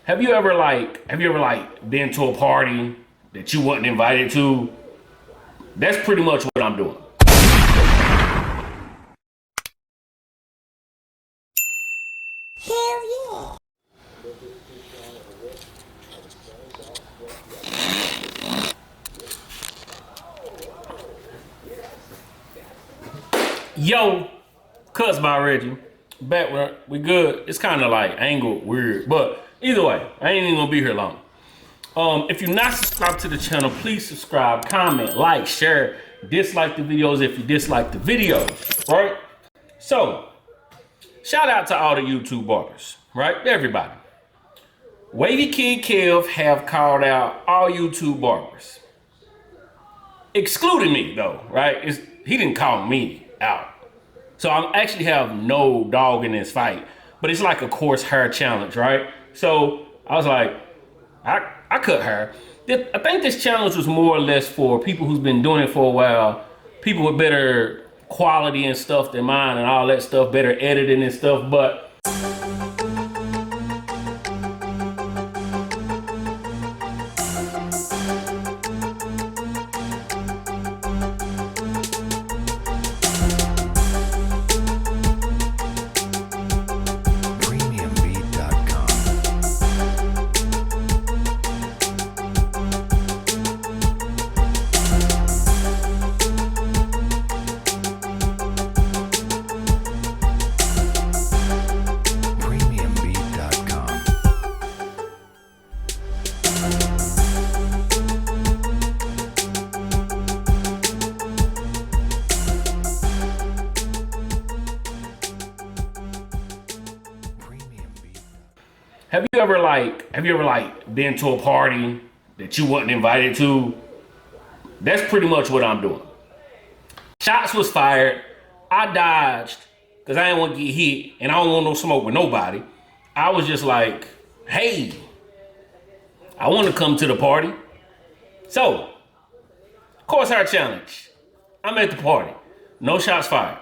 Have you ever been to a party that you wasn't invited to? That's pretty much what I'm doing. Hell yeah. Yo, cuts by Reggie. Back where we good. It's kind of like angled weird, but either way, I ain't even gonna be here long. If you're not subscribed to the channel, please subscribe, comment, like, share, dislike the videos if you dislike the videos, right? So, shout out to all the YouTube barbers, right? Everybody. Wavy Kid Kev have called out all YouTube barbers. Excluding me though, right? He didn't call me out. So I actually have no dog in this fight, but it's like a coarse hair challenge, right? So I was like, I cut hair. I think this challenge was more or less for people who's been doing it for a while, people with better quality and stuff than mine and all that stuff, better editing and stuff, but have you ever been to a party that you wasn't invited to? That's pretty much what I'm doing. Shots was fired. I dodged because I didn't want to get hit and I don't want no smoke with nobody. I was just like, hey, I want to come to the party. So, coarse hair challenge. I'm at the party. No shots fired.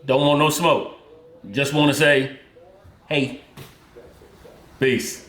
Don't want no smoke. Just want to say, hey, peace.